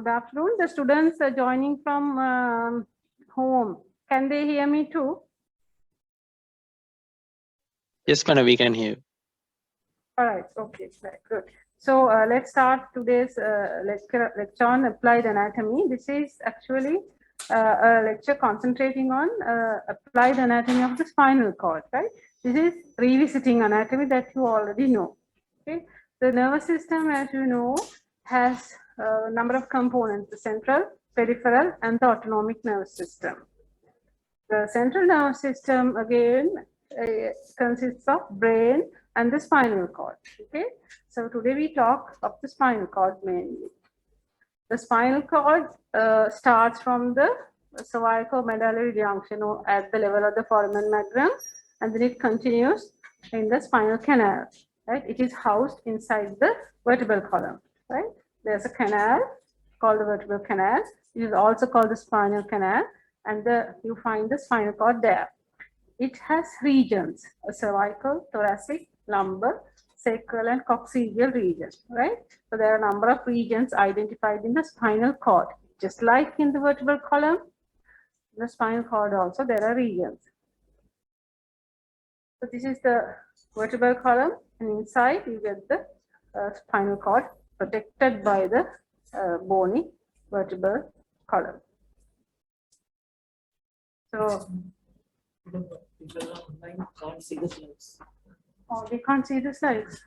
Good afternoon. The students are joining from home. Can they hear me too? Yes, madam, we can hear. All right. Okay. Right. Good. So let's start today's lecture on applied anatomy. This is actually a lecture concentrating on applied anatomy of the spinal cord. Right. This is revisiting anatomy that you already know. Okay. The nervous system, as you know, has a number of components: the central, peripheral, and the autonomic nervous system. The central nervous system again consists of brain and the spinal cord. Okay, so today we talk of the spinal cord mainly. The spinal cord starts from the cervico-medullary junction or at the level of the foramen magnum, and then it continues in the spinal canal. Right, it is housed inside the vertebral column. Right, there's a canal called the vertebral canal. It is also called the spinal canal, and you find the spinal cord there. It has regions: a cervical, thoracic, lumbar, sacral, and coccygeal region. Right. So there are a number of regions identified in the spinal cord, just like in the vertebral column. In the spinal cord also there are regions. So this is the vertebral column, and inside you get the spinal cord protected by the bony vertebral column. So people online can't see the slides. Oh, they can't see the slides.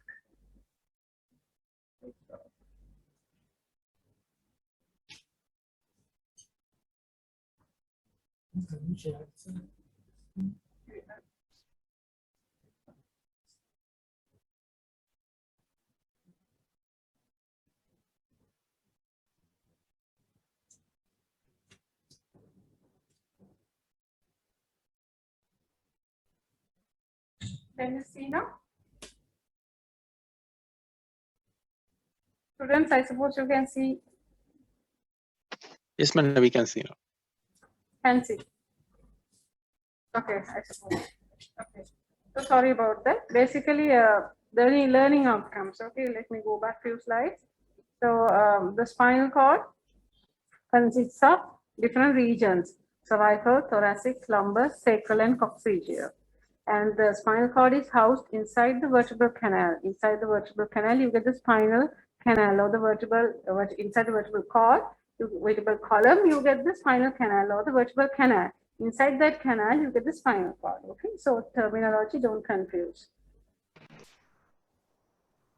Can you see now? Students, I suppose you can see. Yes, madam, we can see now. Can see. Okay, I suppose. Okay. So sorry about that. Basically, the learning outcomes. Okay, let me go back a few slides. So the spinal cord consists of different regions: cervical, thoracic, lumbar, sacral, and coccygeal. And the spinal cord is housed inside the vertebral canal. Inside the vertebral canal, you get the spinal canal, or the vertebral, inside the vertebral cord, vertebral column, you get the spinal canal or the vertebral canal. Inside that canal, you get the spinal cord. Okay, so terminology, don't confuse.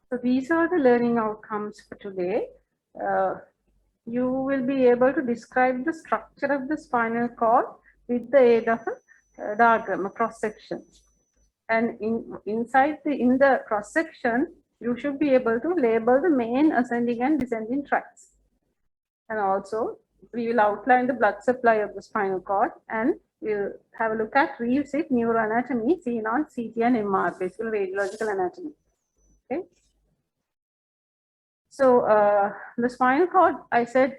So these are the learning outcomes for today. You will be able to describe the structure of the spinal cord with the aid of a diagram, a cross section. And inside in the cross section, you should be able to label the main ascending and descending tracts. And also, we will outline the blood supply of the spinal cord, and we'll have a look at revisit neuroanatomy seen on CT and MR, basically radiological anatomy. Okay. So the spinal cord, I said,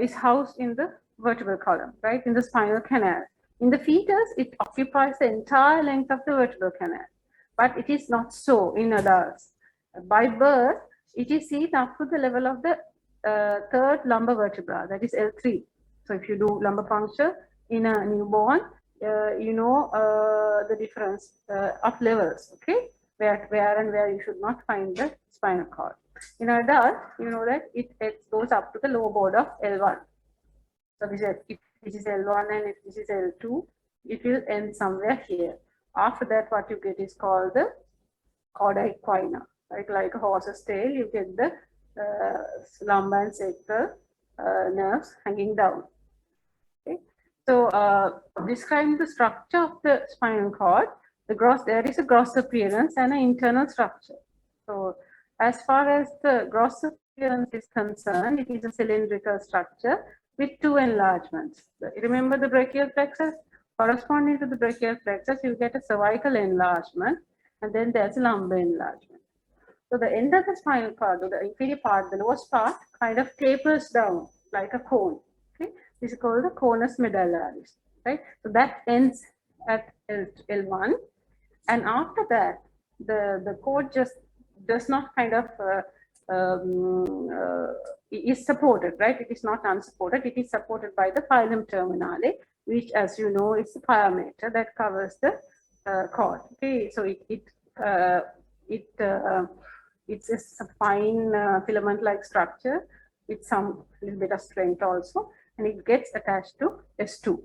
is housed in the vertebral column, right, in the spinal canal. In the fetus, it occupies the entire length of the vertebral canal, but it is not so in adults. By birth, it is seen up to the level of the third lumbar vertebra, that is L3. So if you do lumbar puncture in a newborn, you know the difference of levels, okay, where and where you should not find the spinal cord. In adult, you know that it goes up to the lower border of L1. So if this is L1 and if this is L2, it will end somewhere here. After that, what you get is called the cauda equina. Right? Like a horse's tail, you get the lumbar and sacral nerves hanging down. Okay. So describing the structure of the spinal cord, there is a gross appearance and an internal structure. So as far as the gross appearance is concerned, it is a cylindrical structure with two enlargements. Remember the brachial plexus? Corresponding to the brachial plexus, you get a cervical enlargement, and then there's a lumbar enlargement. So the end of the spinal cord, or the inferior part, the lowest part, kind of tapers down like a cone. Okay, this is called the conus medullaris. Right, so that ends at L1, and after that, the cord just does not kind of is supported, right? It is not unsupported. It is supported by the filum terminale, which, as you know, is the pyometer that covers the cord. Okay, so it's a fine filament-like structure with some little bit of strength also, and it gets attached to S2,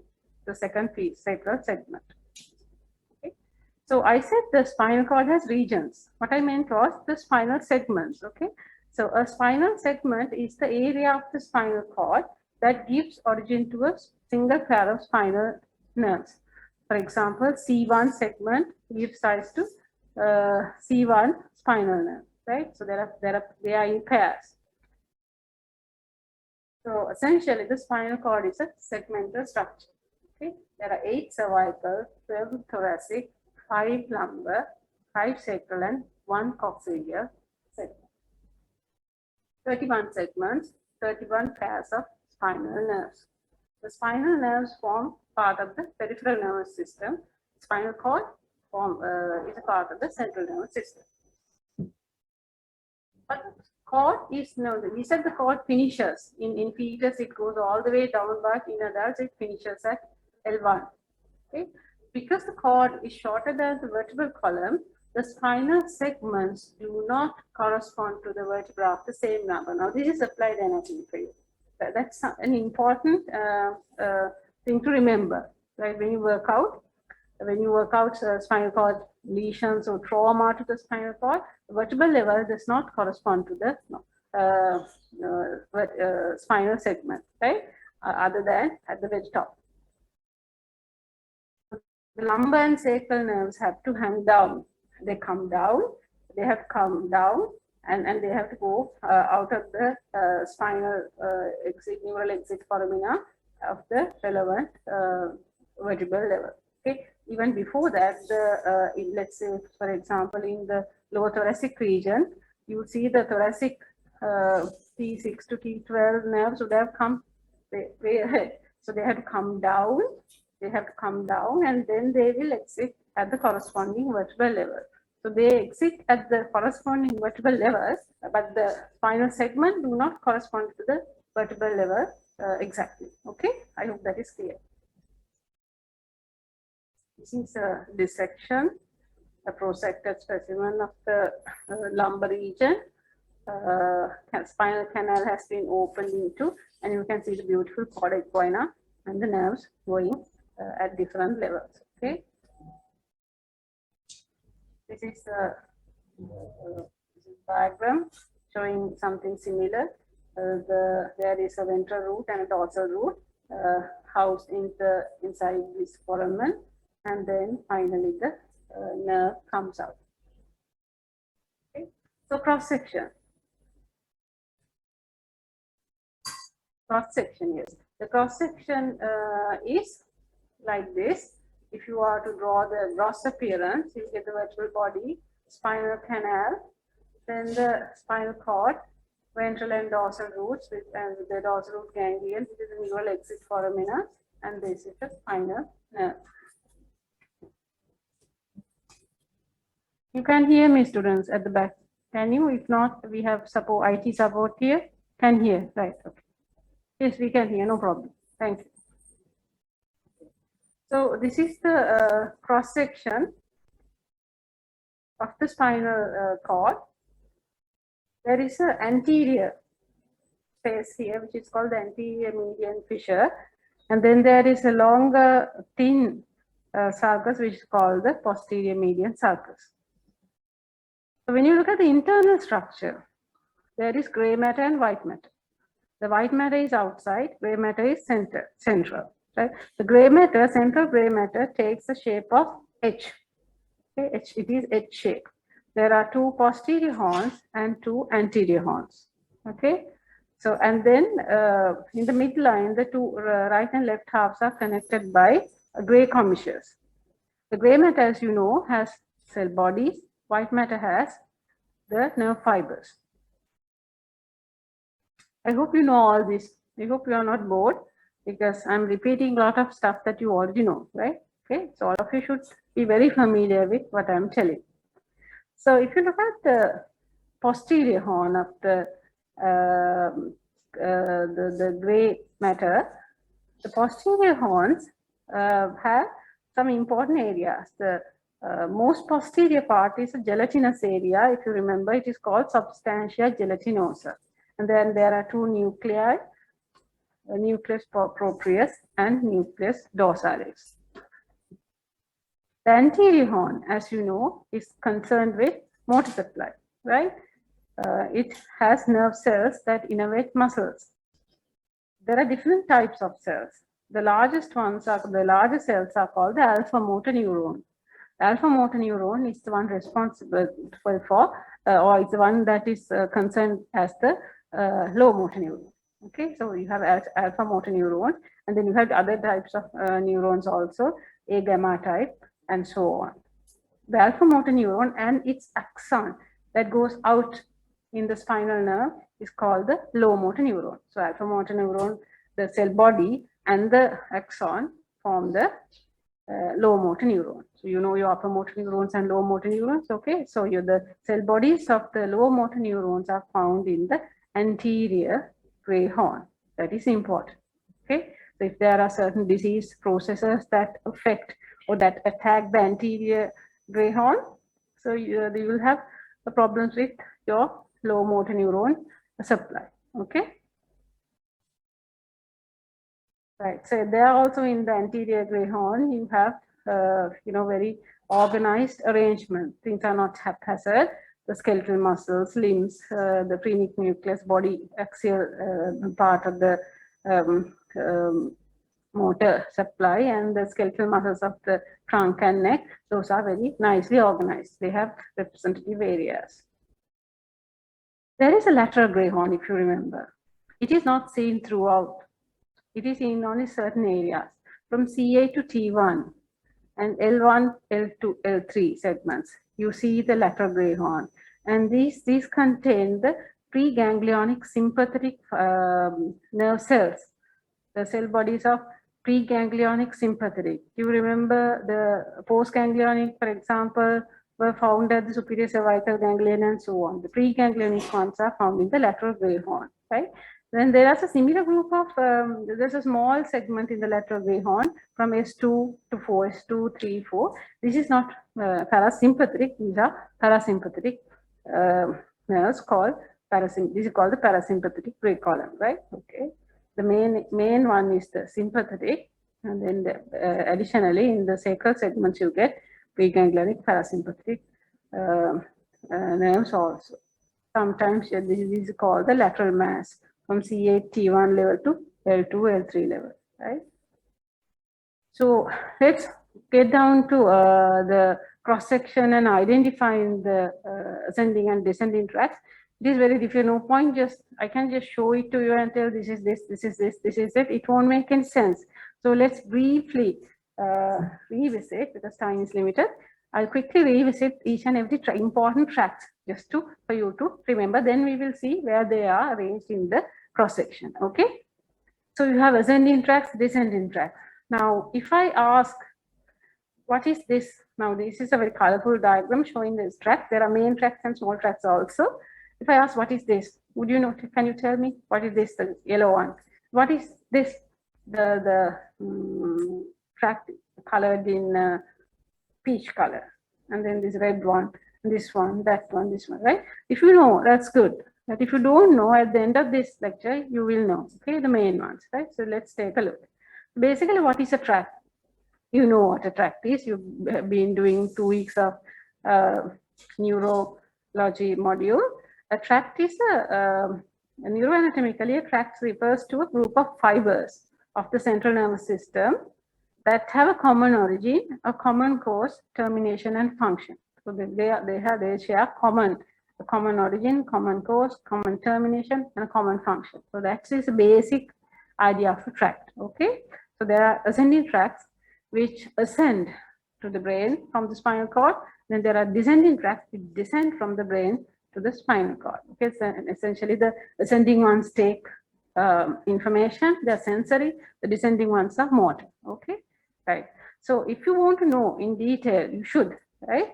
the second sacral segment. Okay. So I said the spinal cord has regions. What I meant was the spinal segments. Okay. So a spinal segment is the area of the spinal cord that gives origin to a single pair of spinal nerves. For example, C1 segment gives rise to C1 spinal nerve, right? So they are in pairs. So essentially, the spinal cord is a segmental structure. Okay, there are 8 cervical, 12 thoracic, 5 lumbar, 5 sacral, and 1 coxageal segment. 31 segments, 31 pairs of spinal nerves. The spinal nerves form part of the peripheral nervous system. Spinal cord is a part of the central nervous system. But the cord is no, we said the cord finishes. In fetus, it goes all the way down, but in adults, it finishes at L1. Okay? Because the cord is shorter than the vertebral column, the spinal segments do not correspond to the vertebra of the same number. Now, this is applied anatomy for you. That's an important thing to remember, right? When you work out spinal cord lesions or trauma to the spinal cord, the vertebral level does not correspond to the spinal segment, right? Other than at the very top. The lumbar and sacral nerves have to hang down. They come down, they have to come down, and they have to go out of the spinal neural exit foramina of the relevant vertebral level. Okay. Even before that, let's say, for example, in the lower thoracic region, you see the thoracic T6 to T12 nerves would have come way ahead. So they have to come down. They have to come down, and then they will exit at the corresponding vertebral level. So they exit at the corresponding vertebral levels, but the spinal segment do not correspond to the vertebral level exactly. Okay, I hope that is clear. This is a dissection, a prosected specimen of the lumbar region. Spinal canal has been opened into, and you can see the beautiful cord equina and the nerves going at different levels. Okay. This is a diagram showing something similar. There is a ventral root and a dorsal root housed inside this foramen, and then finally the nerve comes out. Okay. So cross section. Cross section, yes. The cross section is like this. If you are to draw the gross appearance, you get the vertebral body, spinal canal, then the spinal cord, ventral and dorsal roots, and the dorsal root ganglion, which is the neural exit foramina, and this is the spinal nerve. You can hear me, students, at the back. Can you? If not, we have support, IT support here. Can hear, right? Okay. Yes, we can hear, no problem. Thank you. So this is the cross section of the spinal cord. There is an anterior space here, which is called the anterior median fissure, and then there is a longer thin sulcus, which is called the posterior median sulcus. So when you look at the internal structure, there is gray matter and white matter. The white matter is outside, gray matter is central. Right? The gray matter, central gray matter, takes the shape of H. Okay, H, it is H shape. There are 2 posterior horns and 2 anterior horns. Okay, so and then in the midline, the 2 right and left halves are connected by gray commissures. The gray matter, as you know, has cell bodies. White matter has the nerve fibers. I hope you know all this. I hope you are not bored, because I'm repeating a lot of stuff that you already know, right? Okay, so all of you should be very familiar with what I'm telling. So if you look at the posterior horn of the the gray matter, the posterior horns have some important areas. The most posterior part is a gelatinous area. If you remember, it is called substantia gelatinosa. And then there are two nuclei, nucleus proprius and nucleus dorsalis. The anterior horn, as you know, is concerned with motor supply, right? It has nerve cells that innervate muscles. There are different types of cells. The largest cells are called the alpha motor neuron. The alpha motor neuron is the one responsible for, or it's the one that is concerned as the low motor neuron. Okay, so you have alpha motor neuron, and then you have other types of neurons also, A gamma type, and so on. The alpha motor neuron and its axon that goes out in the spinal nerve is called the low motor neuron. So alpha motor neuron, the cell body, and the axon form the low motor neuron. So you know your upper motor neurons and low motor neurons, okay? So the cell bodies of the low motor neurons are found in the anterior gray horn. That is important, okay? So if there are certain disease processes that affect or that attack the anterior gray horn, so you will have the problems with your low motor neuron supply, okay? Right, so there also in the anterior gray horn, you have, very organized arrangement. Things are not haphazard. The skeletal muscles, limbs, the phrenic nucleus, body, axial part of the motor supply, and the skeletal muscles of the trunk and neck, those are very nicely organized. They have representative areas. There is a lateral gray horn, if you remember. It is not seen throughout. It is in only certain areas, from CA to T1 and L1, L2, L3 segments. You see the lateral gray horn, and these contain the preganglionic sympathetic nerve cells, the cell bodies of preganglionic sympathetic. You remember the postganglionic, for example, were found at the superior cervical ganglion and so on. The preganglionic ones are found in the lateral gray horn, right? Then there is a similar group of, there's a small segment in the lateral gray horn from S2 to 4, S2, 3, 4. This is not parasympathetic, these are parasympathetic nerves called parasympathetic. This is called the parasympathetic gray column, right? Okay. The main one is the sympathetic, and then additionally in the sacral segments you get preganglionic parasympathetic nerves also. Sometimes this is called the lateral mass from C8 T1 level to L2 L3 level, right? So let's get down to the cross section and identifying the ascending and descending tracks. It is very difficult. No point just I can just show it to you and tell this is this, this is this, this is it. It won't make any sense. So let's briefly revisit, because time is limited. I'll quickly revisit each and every important tracks just for you to remember. Then we will see where they are arranged in the cross section. Okay. So you have ascending tracks, descending tracks. Now, if I ask, what is this? Now, this is a very colorful diagram showing this track. There are main tracks and small tracks also. If I ask, what is this? Would you know? Can you tell me what is this? The yellow one. What is this? The track colored in peach color, and then this red one, this one, that one, this one, right? If you know, that's good. But if you don't know, at the end of this lecture, you will know, okay, the main ones, right? So let's take a look. Basically, what is a tract? You know what a tract is. You've been doing 2 weeks of neurology module. A tract is neuroanatomically, a tract refers to a group of fibers of the central nervous system that have a common origin, a common cause, termination, and function. So they share a common origin, common cause, common termination, and a common function. So that is the basic idea of a tract. Okay. So there are ascending tracts which ascend to the brain from the spinal cord. Then there are descending tracts which descend from the brain to the spinal cord. Okay. So essentially, the ascending ones take information, they're sensory. The descending ones are motor. Okay. Right. So if you want to know in detail, you should, right?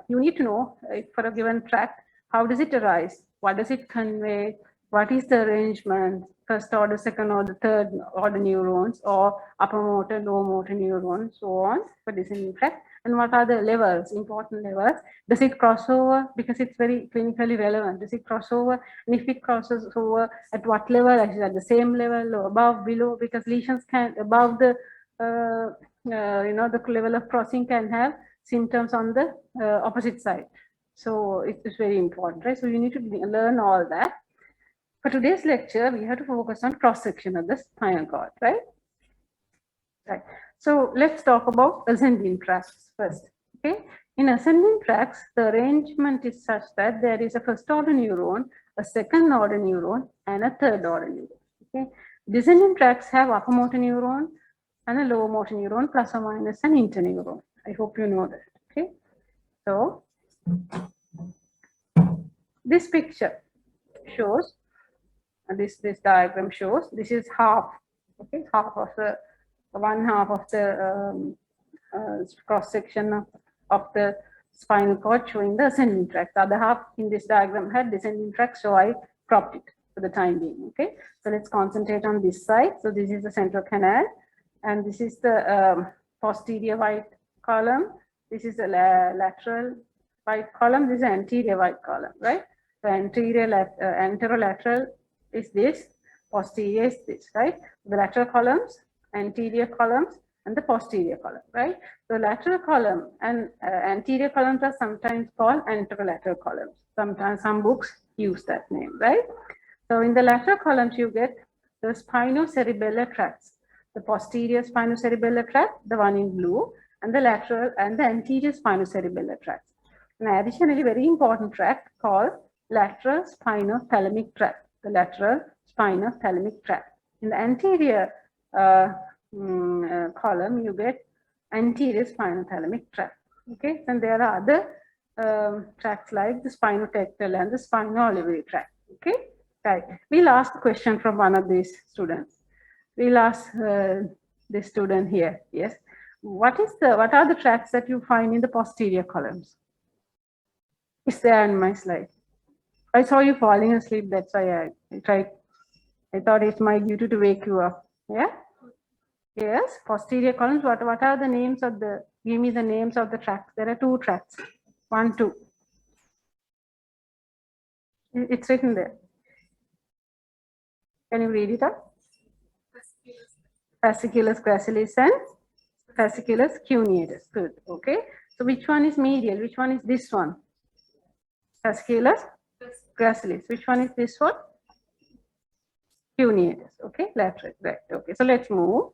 You need to know for a given tract, how does it arise? What does it convey? what is the arrangement, first order, second order, third order neurons, or upper motor, lower motor neurons, so on for descending tract, and what are the levels, important levels. Does it cross over? Because it's very clinically relevant. Does it cross over? And if it crosses over, at what level? Is it at the same level or above, below? Because lesions can above the the level of crossing can have symptoms on the opposite side. So it is very important, right? So you need to learn all that. For today's lecture, we have to focus on cross-section of the spinal cord, right? Right. So let's talk about ascending tracts first. Okay. In ascending tracts, the arrangement is such that there is a first order neuron, a second order neuron, and a third order neuron. Okay. Descending tracts have upper motor neuron and a lower motor neuron, plus or minus an interneuron. I hope you know that. Okay. So this picture shows, this diagram shows, this is half, okay, half of the, one half of the cross section of the spinal cord showing the ascending tract. The other half in this diagram had descending tract, so I cropped it for the time being. Okay, so let's concentrate on this side. So this is the central canal, and this is the posterior white column. This is the lateral white column. This is the anterior white column, right? So anterior anterolateral is this, posterior is this, right? The lateral columns, anterior columns, and the posterior column, right? The lateral column and anterior columns are sometimes called anterolateral columns. Sometimes some books use that name, right? So in the lateral columns, you get the spinocerebellar tracts, the posterior spinocerebellar tract, the one in blue, and the lateral and the anterior spinocerebellar tracts. And additionally, very important tract called lateral spinothalamic tract, the lateral spinothalamic tract. In the anterior column, you get anterior spinothalamic tract. Okay, and there are other tracts like the spinotectal and the spino-olivary tract. Okay, right. We'll ask a question from one of these students. We'll ask this student here. Yes, what are the tracts that you find in the posterior columns? It's there in my slide. I saw you falling asleep. That's why I tried. I thought it's my duty to wake you up. Yeah. Yes. Posterior columns. What are the names of the? Give me the names of the tracts. There are two tracts. 1, 2. It's written there. Can you read it up? Fasciculus gracilis and fasciculus cuneatus. Good. Okay. So which one is medial? Which one is this one? Fasciculus gracilis. Which one is this one? Cuneatus. Okay, lateral. Right. Okay. So let's move.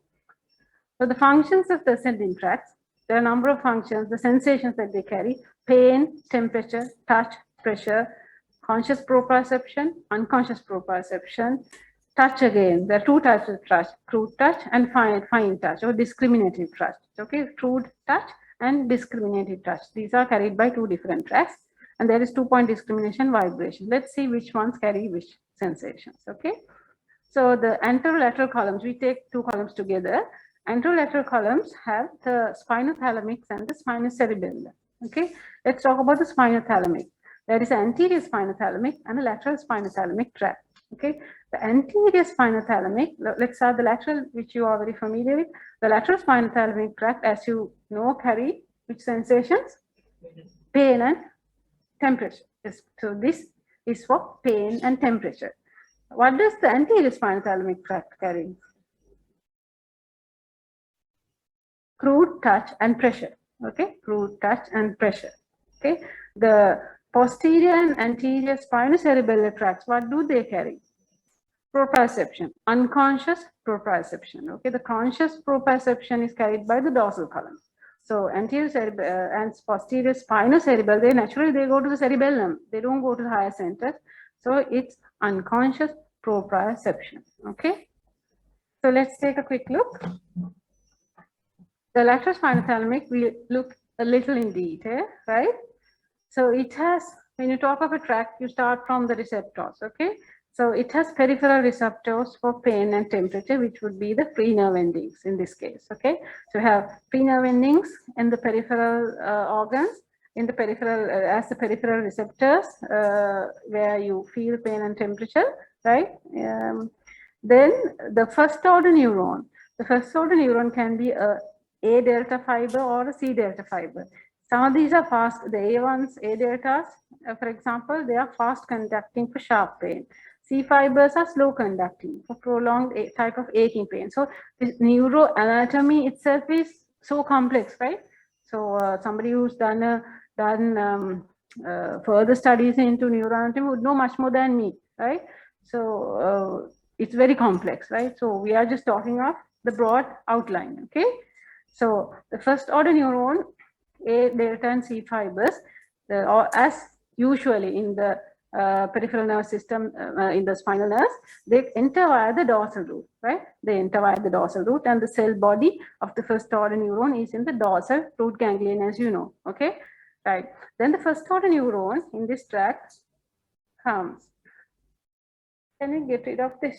So the functions of the ascending tracts. There are a number of functions. The sensations that they carry: pain, temperature, touch, pressure, conscious proprioception, unconscious proprioception. Touch again. There are two types of touch: crude touch and fine touch, or discriminative touch. Okay, crude touch and discriminative touch. These are carried by two different tracts. And there is 2-point discrimination, vibration. Let's see which ones carry which sensations. Okay. So the anterolateral columns, we take two columns together. Anterolateral columns have the spinothalamic and the spinocerebellar. Okay. Let's talk about the spinothalamic. There is an anterior spinothalamic and a lateral spinothalamic tract. Okay. The anterior spinothalamic, let's start the lateral, which you are very familiar with. The lateral spinothalamic tract, as you know, carry which sensations? Pain and temperature. Yes. So this is for pain and temperature. What does the anterior spinothalamic tract carry? Crude touch and pressure. Okay, crude touch and pressure. Okay, the posterior and anterior spinocerebellar tracts, what do they carry? Proprioception, unconscious proprioception. Okay, the conscious proprioception is carried by the dorsal column. So anterior and posterior spinocerebellar, they go to the cerebellum. They don't go to the higher centers. So it's unconscious proprioception. Okay. So let's take a quick look. The lateral spinothalamic, we look a little in detail, right? So it has, when you talk of a tract, you start from the receptors. Okay. So it has peripheral receptors for pain and temperature, which would be the free nerve endings in this case. Okay, so we have free nerve endings in the peripheral organs, in the peripheral as the peripheral receptors where you feel pain and temperature. right? Then the first order neuron. The first order neuron can be a delta fiber or a C delta fiber. Some of these are fast, the A1s, A deltas, for example, they are fast conducting for sharp pain. C fibers are slow conducting for prolonged type of aching pain. So this neuroanatomy itself is so complex, right? So somebody who's done further studies into neuroanatomy would know much more than me, right? So it's very complex, right? So we are just talking of the broad outline, okay? So the first order neuron, A, delta, and C fibers, or as usually in the peripheral nerve system, in the spinal nerves, they enter via the dorsal root, right? They enter via the dorsal root, and the cell body of the first order neuron is in the dorsal root ganglion, as you know, okay? Right. Then the first order neuron in this tract comes. Can you get rid of this?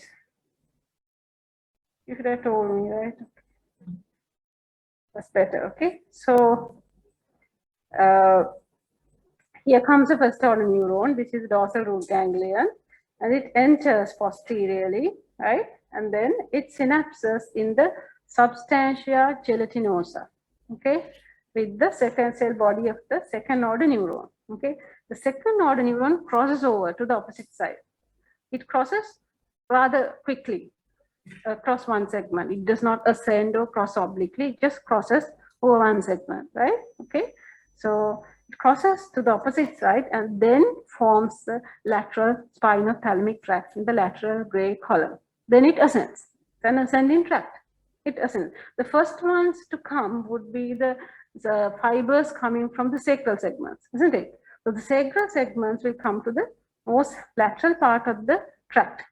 You should have told me, right? That's better, okay? So here comes the first order neuron. This is dorsal root ganglion, and it enters posteriorly, right? And then it synapses in the substantia gelatinosa, okay? With the second cell body of the second order neuron, okay? The second order neuron crosses over to the opposite side. It crosses rather quickly across one segment. It does not ascend or cross obliquely, it just crosses over one segment, right? Okay, so it crosses to the opposite side and then forms the lateral spinothalamic tract in the lateral gray column. Then it ascends. It's an ascending tract. It ascends. The first ones to come would be the fibers coming from the sacral segments, isn't it? So the sacral segments will come to the most lateral part of the tract,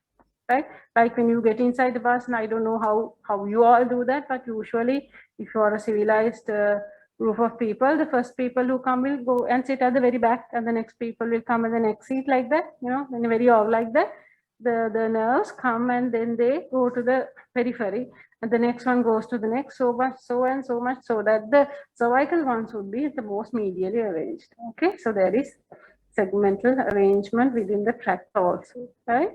right? Like when you get inside the bus, and I don't know how you all do that, but usually if you are a civilized group of people, the first people who come will go and sit at the very back, and the next people will come at the next seat, like that, you know, in a very odd like that. The nerves come and then they go to the periphery, and the next one goes to the next, so much, so and so much, so that the cervical ones would be the most medially arranged. Okay, so there is segmental arrangement within the tract also, right?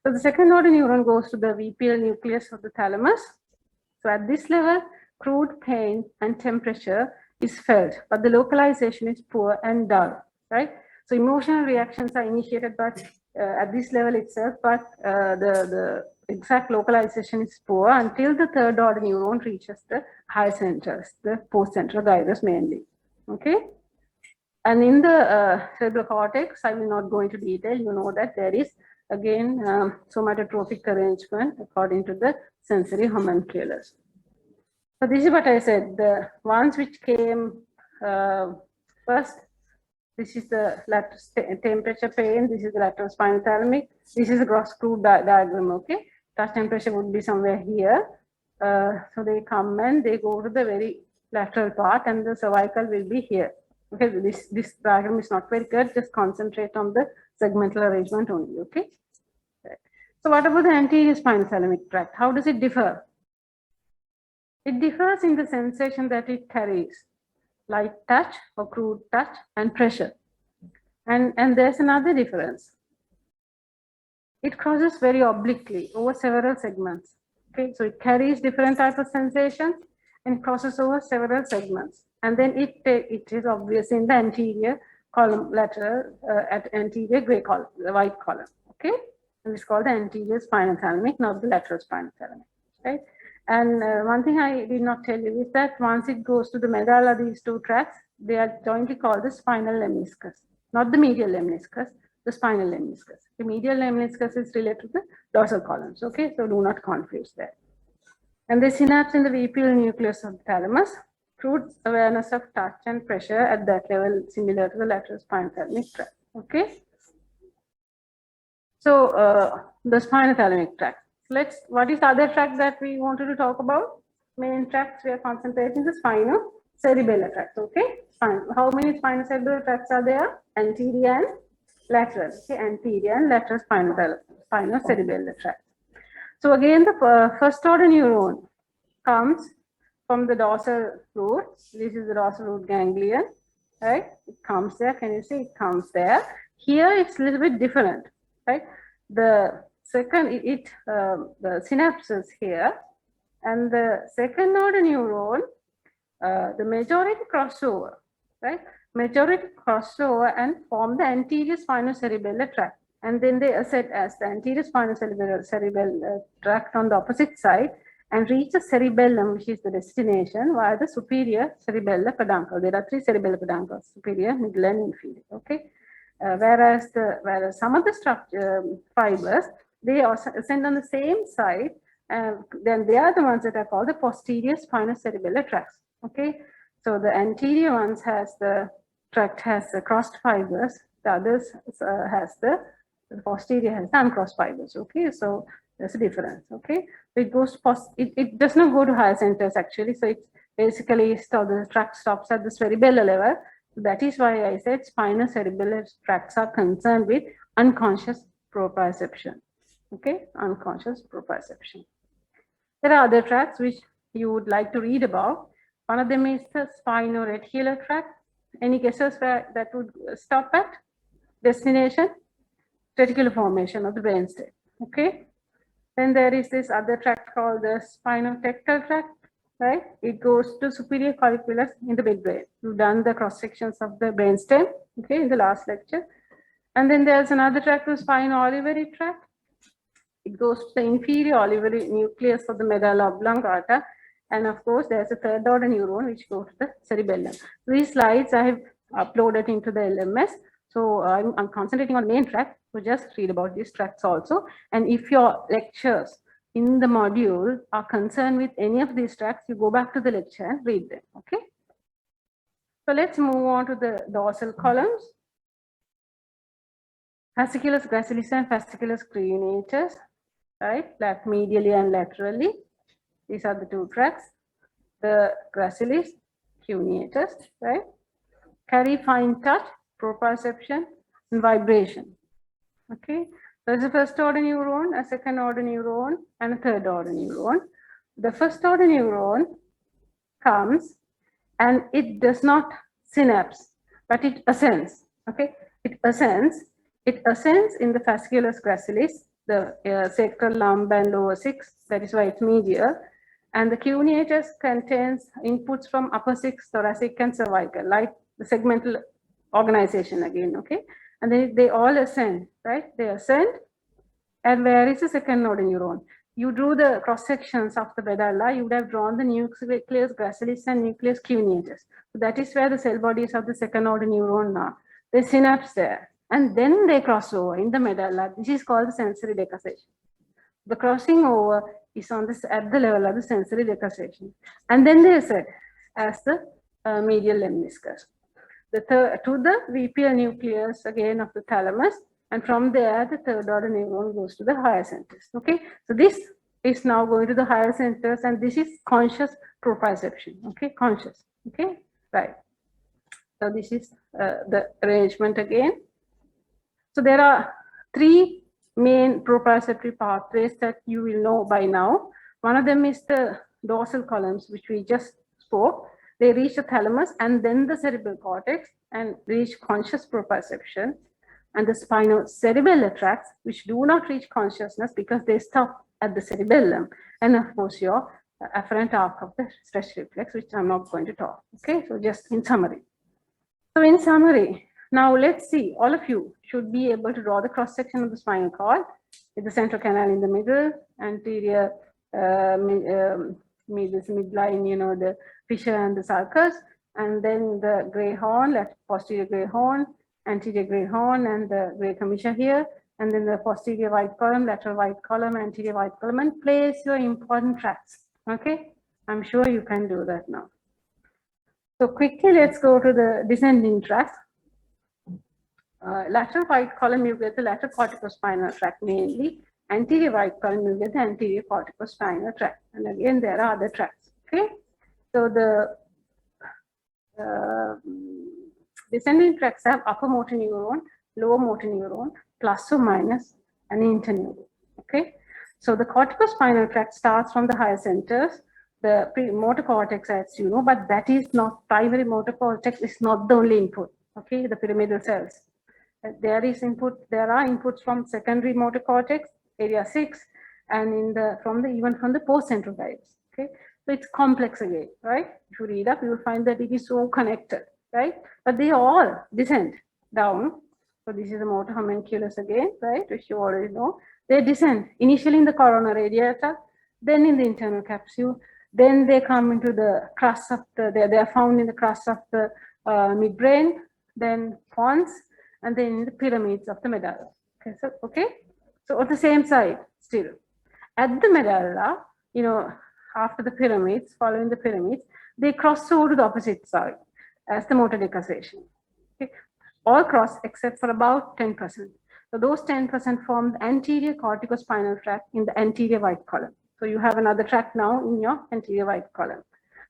So the second order neuron goes to the VPL nucleus of the thalamus. So at this level, crude pain and temperature is felt, but the localization is poor and dull, right? So emotional reactions are initiated at this level itself, but the exact localization is poor until the third order neuron reaches the higher centers, the postcentral gyrus mainly, okay? And in the cerebral cortex, I will not go into detail. You know that there is again somatotrophic arrangement according to the sensory homunculus. So this is what I said. The ones which came first, this is the lateral temperature pain. This is the lateral spinothalamic. This is the gross crude diagram. Okay, touch temperature would be somewhere here. So they come and they go to the very lateral part, and the cervical will be here. Okay, this diagram is not very good. Just concentrate on the segmental arrangement only. Okay. So what about the anterior spinothalamic tract? How does it differ? It differs in the sensation that it carries, light touch or crude touch and pressure. And there's another difference. It crosses very obliquely over several segments. Okay, so it carries different type of sensations and crosses over several segments. And then it is obvious in the anterior column, lateral at anterior gray column, the white column. Okay, and it's called the anterior spinothalamic, not the lateral spinothalamic. Right. And one thing I did not tell you is that once it goes to the medulla, these two tracts, they are jointly called the spinal lemniscus, not the medial lemniscus, the spinal lemniscus. The medial lemniscus is related to the dorsal columns. Okay, so do not confuse that. And they synapse in the VPL nucleus of the thalamus. Crude awareness of touch and pressure at that level, similar to the lateral spinothalamic tract. Okay. So the spinothalamic tract. What is the other tract that we wanted to talk about? Main tracts we are concentrating the spinocerebellar tract. Okay. Fine. How many spinocerebellar tracts are there? Anterior and lateral. Okay. Anterior and lateral spinocerebellar tract. So again, the first order neuron comes from the dorsal root. This is the dorsal root ganglion, right? It comes there. Can you see it comes there? Here it's a little bit different, right? The second, the synapses here, and the second order neuron, the majority crossover, right? Majority crossover and form the anterior spinocerebellar tract. And then they ascend as the anterior spinocerebellar tract on the opposite side and reach the cerebellum, which is the destination, via the superior cerebellar peduncle. There are three cerebellar peduncles: superior, middle, and inferior. Okay. Whereas some of the structure fibers, they also ascend on the same side, and then they are the ones that are called the posterior spinocerebellar tracts. Okay, so the anterior ones has the crossed fibers, the others has the posterior has the uncrossed fibers. Okay, so there's a difference. Okay, so it goes it does not go to higher centers actually. So it's basically the tract stops at the cerebellar level. That is why I said spinocerebellar tracts are concerned with unconscious proprioception. Okay, unconscious proprioception. There are other tracts which you would like to read about. One of them is the spino-reticular tract. Any guesses where that would stop at? Destination? Reticular formation of the brainstem. Okay. Then there is this other tract called the spinotectal tract. Right? It goes to superior colliculus in the midbrain. You've done the cross sections of the brainstem, okay, in the last lecture. And then there's another tract, the spino-olivary tract. It goes to the inferior olivary nucleus of the medulla oblongata. And of course, there's a third order neuron which goes to the cerebellum. These slides I have uploaded into the LMS. So I'm concentrating on main tract. So just read about these tracts also. And if your lectures in the module are concerned with any of these tracts, you go back to the lecture and read them. Okay. So let's move on to the dorsal columns. Fasciculus gracilis and fasciculus cuneatus, right? Medially and laterally. These are the two tracts. The gracilis, cuneatus, right? Carry fine touch, proprioception, and vibration. Okay. There's a first order neuron, a second order neuron, and a third order neuron. The first order neuron comes and it does not synapse, but it ascends. Okay, it ascends. It ascends in the fasciculus gracilis, the sacral lumbar and lower six. That is why it's medial. And the cuneatus contains inputs from upper six, thoracic, and cervical, like the segmental organization again. Okay, and then they all ascend, right? They ascend. And where is the second order neuron? You drew the cross sections of the medulla. You would have drawn the nucleus gracilis and nucleus cuneatus. So that is where the cell bodies of the second order neuron are. They synapse there, and then they cross over in the medulla. This is called the sensory decussation. The crossing over is on this at the level of the sensory decussation, and then they ascend as the medial lemniscus. To the VPL nucleus again of the thalamus. And from there, the third order neuron goes to the higher centers. Okay, so this is now going to the higher centers, and this is conscious proprioception. Okay, conscious. Okay, right. So this is the arrangement again. So there are three main proprioceptive pathways that you will know by now. One of them is the dorsal columns, which we just spoke. They reach the thalamus and then the cerebral cortex and reach conscious proprioception. And the spinocerebellar tracts, which do not reach consciousness because they stop at the cerebellum. And of course, your afferent arc of the stretch reflex, which I'm not going to talk. Okay, so just in summary. So in summary, now let's see, all of you should be able to draw the cross section of the spinal cord with the central canal in the middle, anterior midline, you know, the fissure and the sulcus, and then the gray horn, posterior gray horn, anterior gray horn, and the gray commissure here, and then the posterior white column, lateral white column, anterior white column, and place your important tracts. Okay, I'm sure you can do that now. So quickly, let's go to the descending tracts. Lateral white column, you get the lateral corticospinal tract mainly. Anterior white column, you get the anterior corticospinal tract. And again, there are other tracts. Okay, so the descending tracts have upper motor neuron, lower motor neuron, plus or minus an interneuron. Okay, so the corticospinal tract starts from the higher centers, the motor cortex, as you know, but that is not primary motor cortex, is not the only input. Okay, the pyramidal cells. There are inputs from secondary motor cortex, area 6, and in the even from the postcentral gyrus. Okay, so it's complex again, right? If you read up, you will find that it is so connected, right? But they all descend down. So this is the motor homunculus again, right? Which you already know. They descend initially in the coronal radiata, then in the internal capsule, then they come into the crust of the. They are found in the crust of the midbrain, then pons, and then in the pyramids of the medulla. Okay, so at the same side still. At the medulla, after the pyramids, following the pyramids, they cross over to the opposite side as the motor decussation. Okay, all cross except for about 10%. So those 10% form the anterior corticospinal tract in the anterior white column. So you have another tract now in your anterior white column.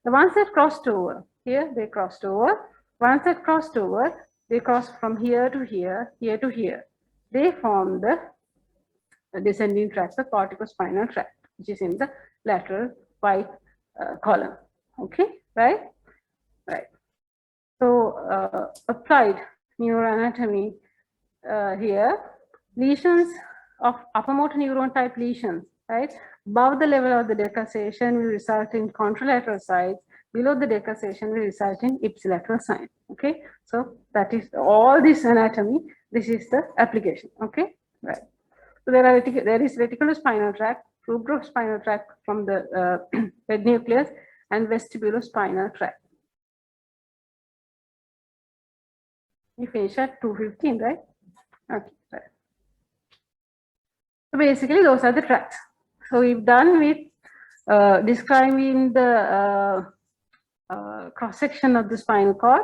The ones that crossed over, here they crossed over. Once that crossed over, they cross from here to here, here to here. They form the descending tract, the corticospinal tract, which is in the lateral white column. Okay, right? Right. So applied neuroanatomy here, lesions of upper motor neuron type lesions, right? Above the level of the decussation will result in contralateral sides. Below the decussation will result in ipsilateral sign. Okay, so that is all this anatomy. This is the application. Okay, right. So there is reticulospinal tract, cerebrospinal tract from the head nucleus, and vestibulospinal tract. We finish at 2:15, right? Okay, right. So basically, those are the tracks. So we've done with describing the cross-section of the spinal cord,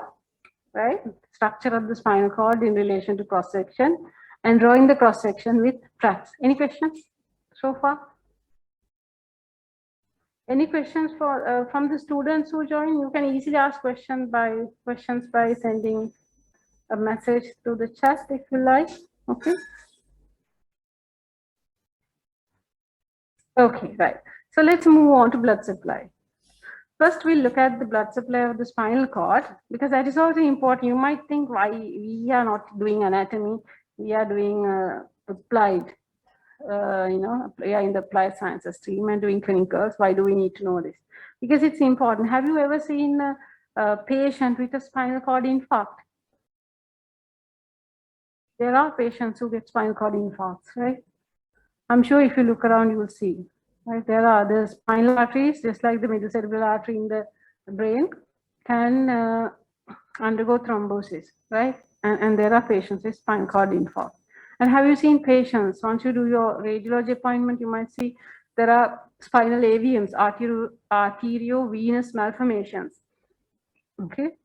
right? Structure of the spinal cord in relation to cross-section, and drawing the cross-section with tracks. Any questions so far? Any questions for from the students who join? You can easily ask questions by sending a message to the chat if you like. Okay. Okay, right. So let's move on to blood supply. First, we'll look at the blood supply of the spinal cord, because that is also important. You might think why we are not doing anatomy, we are doing applied, in the applied sciences stream and doing clinicals. Why do we need to know this? Because it's important. Have you ever seen a patient with a spinal cord infarct? There are patients who get spinal cord infarcts, right? I'm sure if you look around, you will see. Right? There are the spinal arteries, just like the middle cerebral artery in the brain, can undergo thrombosis, right? And there are patients with spinal cord infarct. And have you seen patients, once you do your radiology appointment, you might see there are spinal AVMs, arteriovenous malformations. Okay.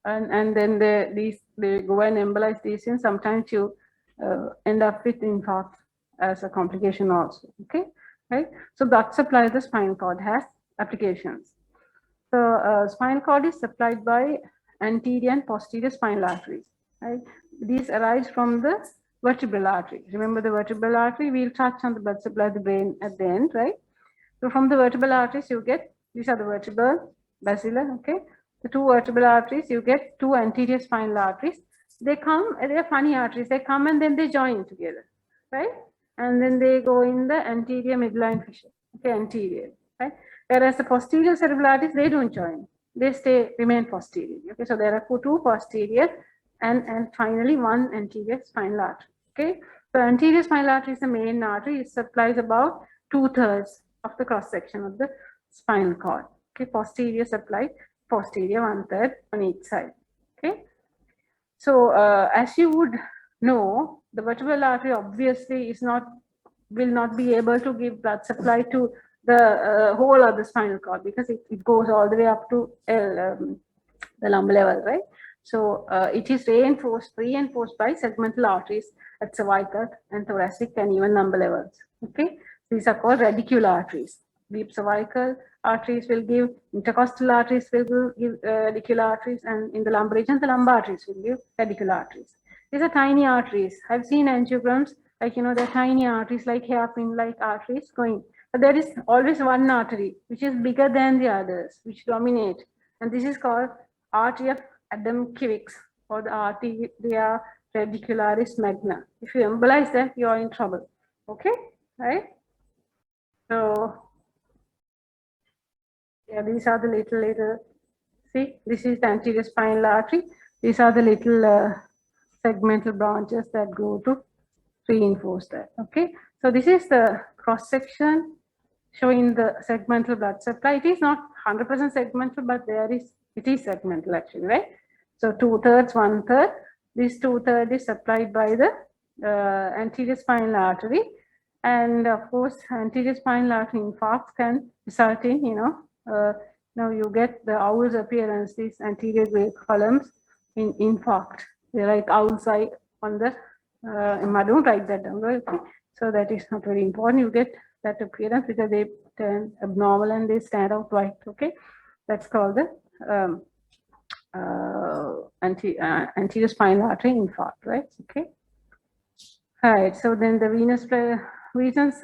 And then they go and embolize these things. Sometimes you end up with infarct as a complication also. Okay. Right. So blood supply of the spinal cord has applications. So spinal cord is supplied by anterior and posterior spinal arteries. Right. These arise from the vertebral artery. Remember the vertebral artery? We'll touch on the blood supply of the brain at the end, right? So from the vertebral arteries, you get, these are the vertebral, basilar, okay? The two vertebral arteries, you get two anterior spinal arteries. They come, they're funny arteries. They come and then they join together, right? And then they go in the anterior midline fissure, okay, anterior, right? Whereas the posterior cerebral arteries, they don't join. They remain posterior, okay? So there are two posterior and finally one anterior spinal artery, okay? So anterior spinal artery is the main artery. It supplies about 2/3 of the cross section of the spinal cord. Okay, posterior supply, posterior 1/3 on each side. Okay, so as you would know, the vertebral artery obviously will not be able to give blood supply to the whole of the spinal cord, because it goes all the way up to the lumbar level, right? So it is reinforced by segmental arteries at cervical and thoracic and even lumbar levels. Okay, these are called radicular arteries. Deep cervical arteries will give, intercostal arteries will give radicular arteries, and in the lumbar region, the lumbar arteries will give radicular arteries. These are tiny arteries. I've seen angiograms, like, they're tiny arteries, like hairpin-like arteries going. But there is always one artery, which is bigger than the others, which dominate. And this is called artery of Adam-Kiewicz, or the arteria radicularis magna. If you embolize that, you are in trouble. Okay? right? So yeah, these are the little, see, this is the anterior spinal artery. These are the little segmental branches that go to reinforce that, okay? So this is the cross section showing the segmental blood supply. It is not 100% segmental, but it is segmental actually, right? So 2/3, 1/3. This 2/3 is supplied by the anterior spinal artery, and of course, anterior spinal artery infarcts can result in, now you get the owl's appearance. These anterior gray columns in infarct. They're like owl's eye on the. I don't write that down, right? Okay. So that is not very important. You get that appearance because they turn abnormal and they stand out white. Okay, that's called the anterior spinal artery infarct, right? Okay. All right. So then the venous reasons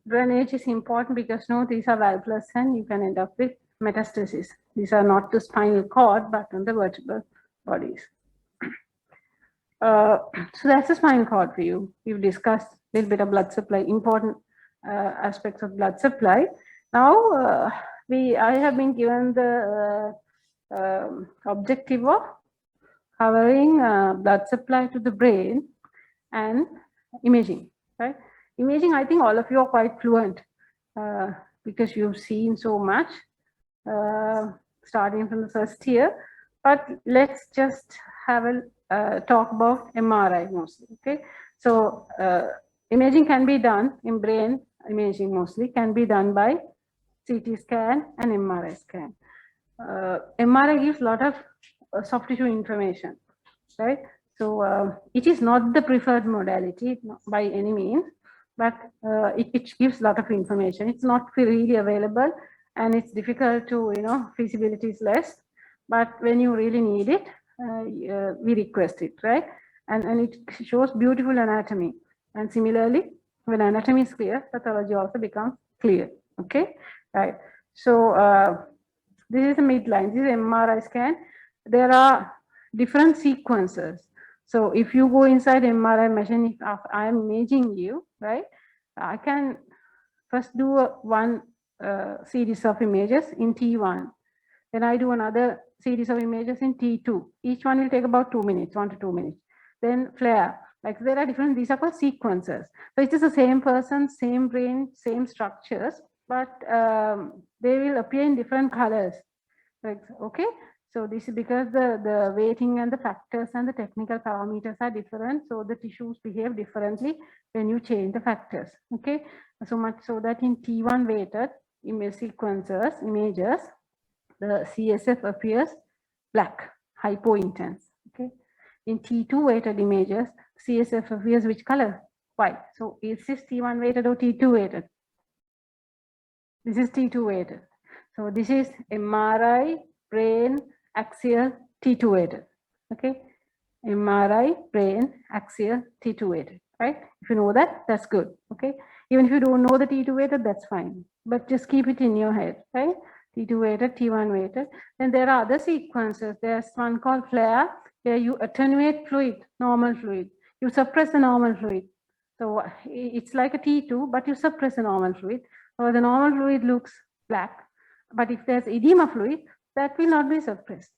drainage is important because no, these are valvulus and you can end up with metastasis. These are not the spinal cord but on the vertebral bodies. So that's the spinal cord for you. We've discussed a little bit of blood supply, important aspects of blood supply. Now I have been given the objective of covering blood supply to the brain and imaging, right? Imaging, I think all of you are quite fluent because you've seen so much starting from the first year. But let's just have a talk about MRI mostly, okay? So imaging can be done in brain, imaging mostly can be done by CT scan and MRI scan. MRI gives a lot of soft tissue information, right? So it is not the preferred modality by any means, but it gives a lot of information. It's not really available and it's difficult to, feasibility is less, but when you really need it, we request it, right? And it shows beautiful anatomy. And similarly, when anatomy is clear, pathology also becomes clear, okay? Right. So this is a midline, this is MRI scan. There are different sequences. So if you go inside MRI machine, if I am imaging you, right, I can first do one series of images in T1. Then I do another series of images in T2. Each one will take about 2 minutes, 1 to 2 minutes. Then flare. Like there are different, these are called sequences. So it is the same person, same brain, same structures, but they will appear in different colors. Like, okay. So this is because the weighting and the factors and the technical parameters are different. So the tissues behave differently when you change the factors. Okay. So much so that in T1 weighted image sequences, images, the CSF appears black, hypointense. Okay. In T2 weighted images, CSF appears which color? White. So is this T1 weighted or T2 weighted? This is T2 weighted. So this is MRI, brain, axial, T2 weighted. Okay. MRI, brain, axial, T2 weighted. Right. If you know that, that's good. Okay. Even if you don't know the T2 weighted, that's fine. But just keep it in your head. Right. T2 weighted, T1 weighted. Then there are other sequences. There's one called flare, where you attenuate fluid, normal fluid. You suppress the normal fluid. So it's like a T2, but you suppress the normal fluid. So the normal fluid looks black. But if there's edema fluid, that will not be suppressed.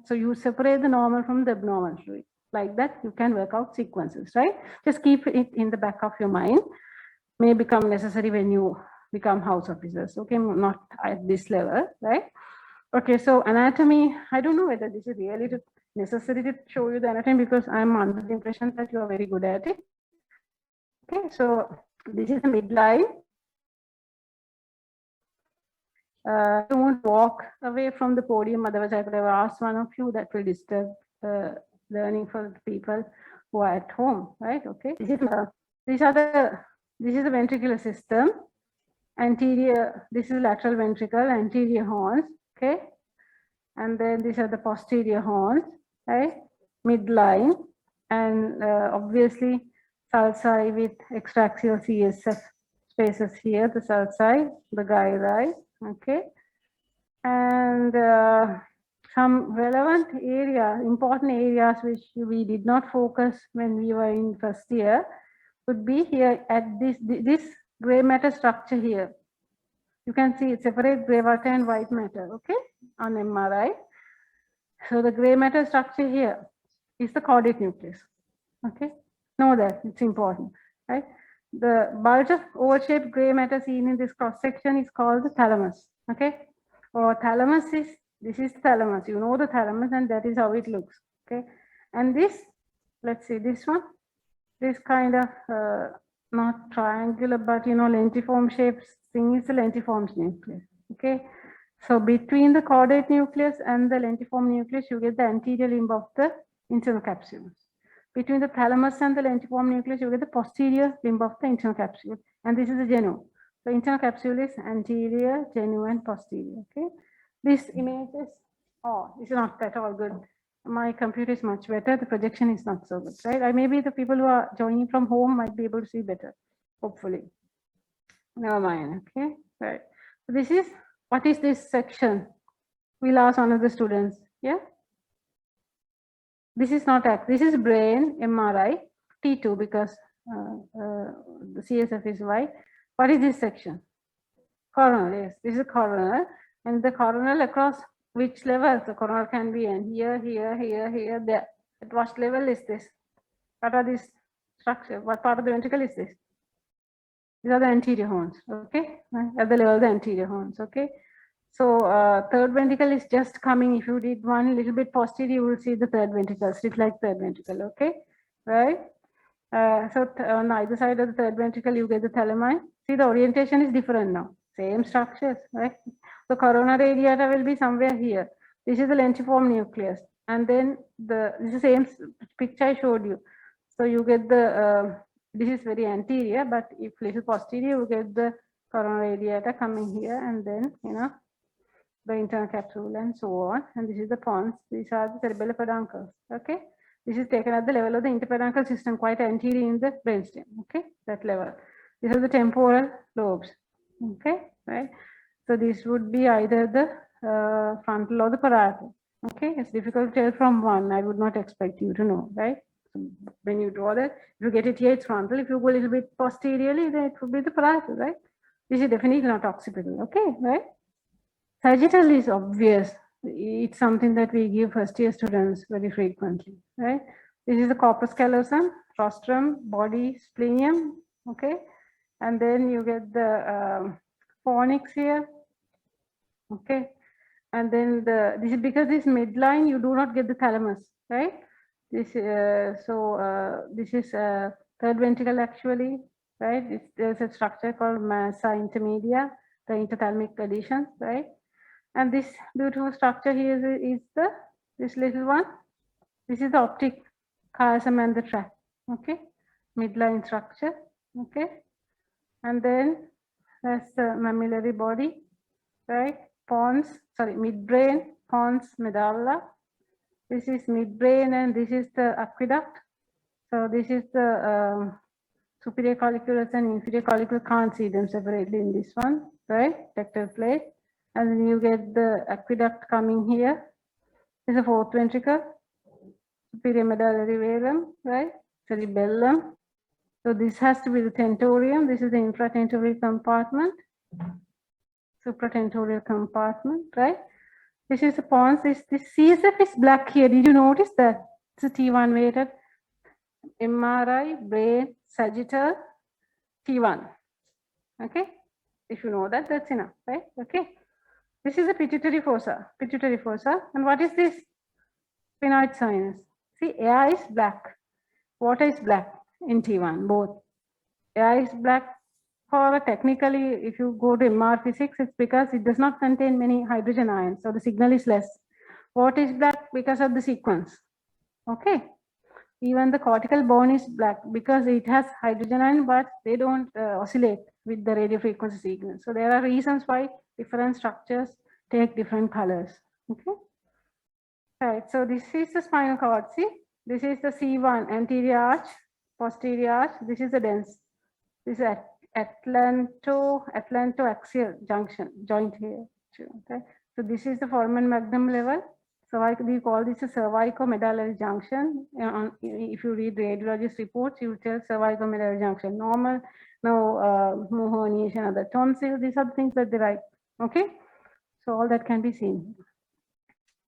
So you separate the normal from the abnormal fluid. Like that, you can work out sequences, right? Just keep it in the back of your mind. May become necessary when you become house officers. Okay, not at this level, right? Okay, so anatomy, I don't know whether this is really necessary to show you the anatomy because I'm under the impression that you are very good at it. Okay, so this is the midline. Don't walk away from the podium, otherwise I could have asked one of you. That will disturb learning for people who are at home, right? Okay, this is the ventricular system. Anterior, this is lateral ventricle, anterior horns, okay, and then these are the posterior horns, right? Midline, and obviously sulci with extraxial CSF spaces here, the sulci, the gyri, okay, and some relevant areas, important areas which we did not focus when we were in first year. would be here at this gray matter structure here. You can see it separate gray matter and white matter, okay, on MRI. So the gray matter structure here is the caudate nucleus, okay. Know that, it's important, right? The bulge of oval-shaped gray matter seen in this cross-section is called the thalamus, okay? Or thalamus is, this is thalamus, you know the thalamus, and that is how it looks, okay? And this, let's see, this one, this kind of, not triangular, but you know, lentiform shapes thing is the lentiform nucleus, okay? So between the caudate nucleus and the lentiform nucleus, you get the anterior limb of the internal capsule. Between the thalamus and the lentiform nucleus, you get the posterior limb of the internal capsule. And this is the genu. The internal capsule is anterior, genu, and posterior. Okay. This image is, oh, this is not at all good. My computer is much better. The projection is not so good, right? Maybe the people who are joining from home might be able to see better, hopefully. Never mind. Okay. Right. So this is, what is this section? We'll ask one of the students. Yeah. This is not X, this is brain MRI, T2 because the CSF is white. What is this section? Coronal, yes, this is coronal. And the coronal across which levels the coronal can be in? Here, here, here, here, there. At what level is this? What are these structure? What part of the ventricle is this? These are the anterior horns, okay? At the level of the anterior horns, okay? So third ventricle is just coming. If you did one little bit posterior, you will see the third ventricle, sit like third ventricle, okay? Right? So on either side of the third ventricle, you get the thalami. See, the orientation is different now. Same structures, right? So corona radiata will be somewhere here. This is the lentiform nucleus. And then this is the same picture I showed you. So you get the, this is very anterior, but if little posterior, you get the corona radiata coming here, and then, you know, the internal capsule and so on. And this is the pons. These are the cerebral peduncles. Okay. This is taken at the level of the interpeduncle system, quite anterior in the brainstem. Okay. That level. These are the temporal lobes. Okay. Right. So this would be either the frontal or the parietal. Okay. It's difficult to tell from one. I would not expect you to know. Right. So when you draw that, if you get it here, it's frontal. If you go a little bit posteriorly, then it would be the parietal. Right. This is definitely not occipital. Okay. Right. Sagittal is obvious. It's something that we give first year students very frequently, right? This is the corpus callosum, rostrum, body, splenium, okay? And then you get the fornix here, okay? And then this is because this midline, you do not get the thalamus, right? This this is third ventricle actually, right? There's a structure called massa intermedia, the interthalamic adhesion, right? And this beautiful structure here is this little one. This is the optic chiasm and the tract. Okay, midline structure. Okay, and then that's the mammillary body, right? Pons, sorry, midbrain, pons, medulla. This is midbrain, and this is the aqueduct. So this is the superior colliculus and inferior colliculus. Can't see them separately in this one, right? Tectal plate. And then you get the aqueduct coming here. This is a fourth ventricle, superior medullary velum, right? Cerebellum. So this has to be the tentorium. This is the infratentorial compartment, supratentorial compartment, right? This is the pons. This CSF is black here. Did you notice that? It's a T1 weighted MRI, brain, sagittal, T1. Okay. If you know that, that's enough, right? Okay. This is a pituitary fossa, And what is this? Sphenoid sinus. See, air is black, water is black in T1, both. Air is black for technically, if you go to MR physics, it's because it does not contain many hydrogen ions, so the signal is less. Water is black because of the sequence. Okay. Even the cortical bone is black because it has hydrogen ion, but they don't oscillate with the radio frequency signal. So there are reasons why different structures take different colors. Okay. Right. So this is the spinal cord. See, this is the C1 anterior arch, posterior arch. This is the dense. This is atlantoaxial joint here. Okay. So this is the foramen magnum level. cervical, we call this a cervicomedullary junction. If you read radiologist reports, you will tell cervicomedullary junction, normal, no herniation of the tonsil. These are the things that they write. Okay, so all that can be seen.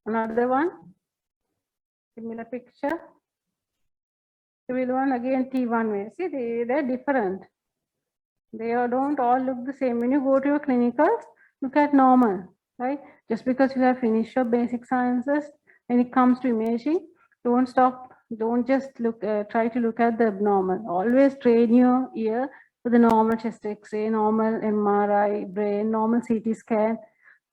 Another one, similar picture. Civil one again T1 way. See, they're different. They don't all look the same. When you go to your clinical, look at normal, right? Just because you have finished your basic sciences, when it comes to imaging, don't stop. Don't just look. Try to look at the abnormal. Always train your ear with the normal chest X-ray, normal MRI, brain, normal CT scan.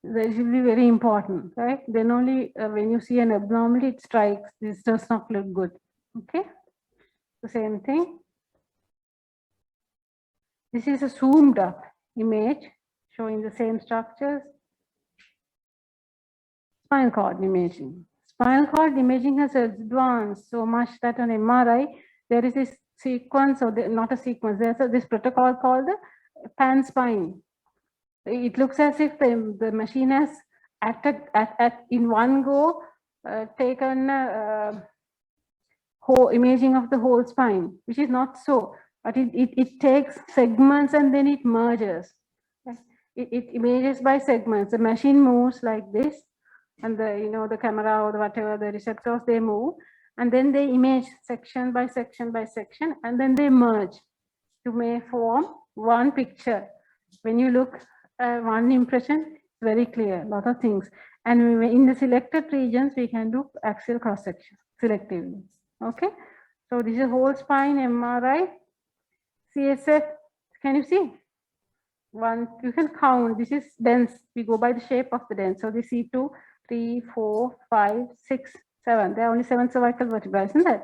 That will be very important, right? Then only when you see an abnormality, it strikes. This does not look good. Okay. The same thing. This is a zoomed up image showing the same structures. Spinal cord imaging. Spinal cord imaging has advanced so much that on MRI, there is this sequence, or not a sequence, there's this protocol called the pan spine. It looks as if the machine has acted in one go, taken whole imaging of the whole spine, which is not so. But it takes segments and then it merges. It images by segments. The machine moves like this, and the camera or whatever the receptors, they move, and then they image section by section by section, and then they merge to may form one picture. When you look at one impression, it's very clear, a lot of things. And in the selected regions, we can do axial cross section selectively. Okay, so this is whole spine MRI. CSF, can you see? One, you can count. This is dens. We go by the shape of the dens. So this C2, 3, 4, 5, 6, 7. There are only 7 cervical vertebrae, isn't it?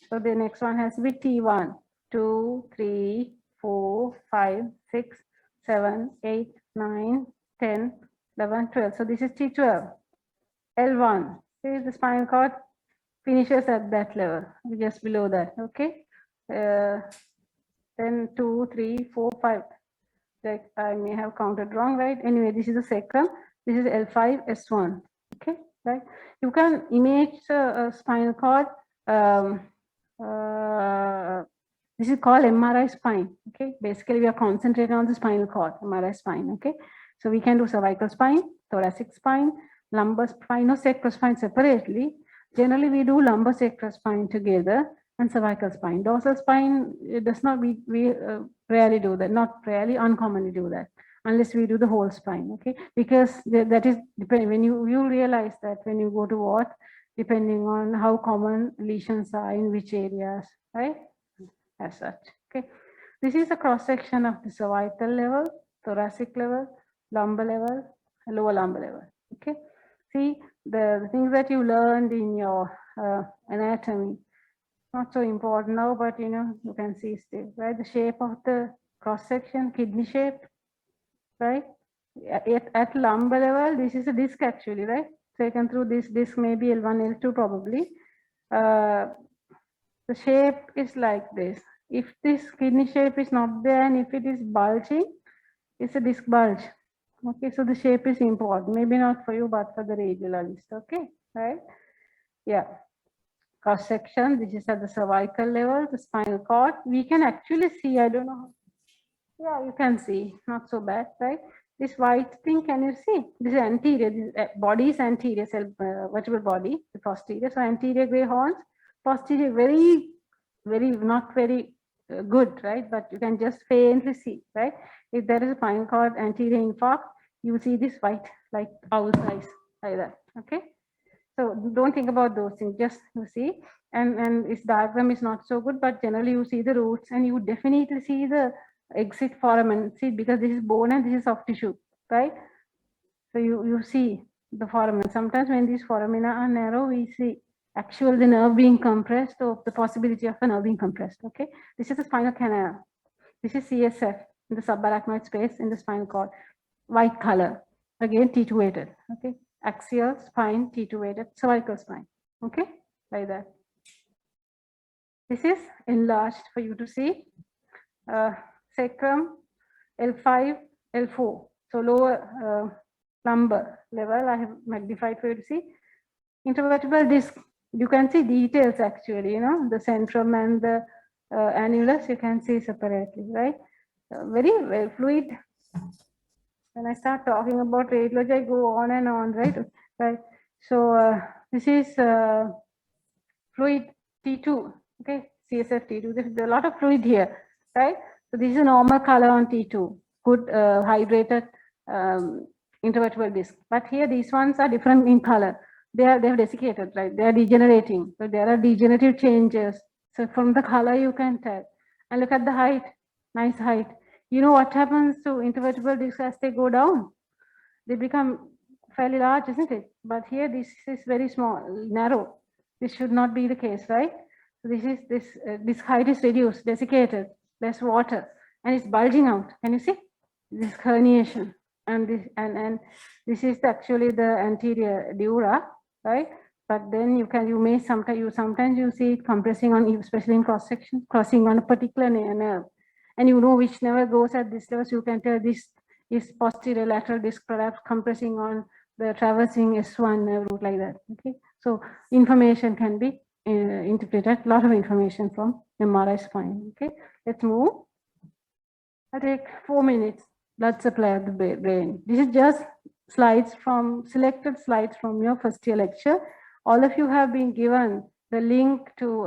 So the next one has to be T1, 2, 3, 4, 5, 6, 7, 8, 9, 10, 11, 12. So this is T12. L1. See, the spinal cord finishes at that level, just below that. Okay. Then 2, 3, 4, 5. Like I may have counted wrong, right? Anyway, this is the sacrum. This is L5, S1. Okay, right? You can image a spinal cord. This is called MRI spine. Okay, basically we are concentrating on the spinal cord, MRI spine. Okay, so we can do cervical spine, thoracic spine, lumbar spine, or sacral spine separately. Generally, we do lumbar sacral spine together and cervical spine. Dorsal spine, it does not, we rarely do that, not rarely, uncommonly do that, unless we do the whole spine, okay? Because that is, when you realize that when you go to ward, depending on how common lesions are in which areas, right? As such, okay? This is a cross section of the cervical level, thoracic level, lumbar level, lower lumbar level, okay? See, the things that you learned in your anatomy, not so important now, but you can see still, right? The shape of the cross section, kidney shape, right? At lumbar level, this is a disc actually, right? Taken through this disc, maybe L1, L2 probably. The shape is like this. If this kidney shape is not there and if it is bulging, it's a disc bulge. Okay, so the shape is important. Maybe not for you, but for the radiologist. Okay, right? Yeah. Cross section. This is at the cervical level, the spinal cord. We can actually see. I don't know. Yeah, you can see. Not so bad, right? This white thing, can you see? This is anterior. This body is anterior, vertebral body, the posterior. So anterior gray horns, posterior very, very not very good, right? But you can just faintly see, right? If there is a spinal cord anterior infarct, you will see this white, like owl eyes, like that. Okay. So don't think about those things. Just you see, and its diagram is not so good, but generally you see the roots, and you definitely see the exit foramen. See, because this is bone and this is soft tissue, right? So you see the foramen. Sometimes when these foramina are narrow, we see actual the nerve being compressed, or the possibility of a nerve being compressed. Okay, this is the spinal canal. This is CSF in the subarachnoid space in the spinal cord, white color. Again, T2 weighted. Okay, axial spine, T2 weighted, cervical spine. Okay, like that. This is enlarged for you to see. Sacrum, L5, L4. So lower lumbar level, I have magnified for you to see. Intervertebral disc, you can see details actually, you know, the centrum and the annulus, you can see separately, right? Very well fluid. When I start talking about radiology, I go on and on, right? Right. So this is fluid T2, okay, CSF T2. There's a lot of fluid here, right? So this is a normal color on T2, good hydrated intervertebral disc. But here these ones are different in color. They've desiccated, right? They are degenerating. So there are degenerative changes. So from the color you can tell. And look at the height, nice height. You know what happens to intervertebral discs as they go down? They become fairly large, isn't it? But here this is very small, narrow. This should not be the case, right? So this height is reduced, desiccated, less water, and it's bulging out. Can you see this herniation? And this is actually the anterior dura, right? But then sometimes you see it compressing on, especially in cross section, crossing on a particular nerve, and you know which nerve goes at this level. So you can tell this is posterior lateral disc perhaps compressing on the traversing S1 nerve root like that. Okay, so information can be interpreted. A lot of information from MRI spine. Okay, let's move. I'll take 4 minutes. Blood supply of the brain. This is just slides from selected slides from your first year lecture. All of you have been given the link to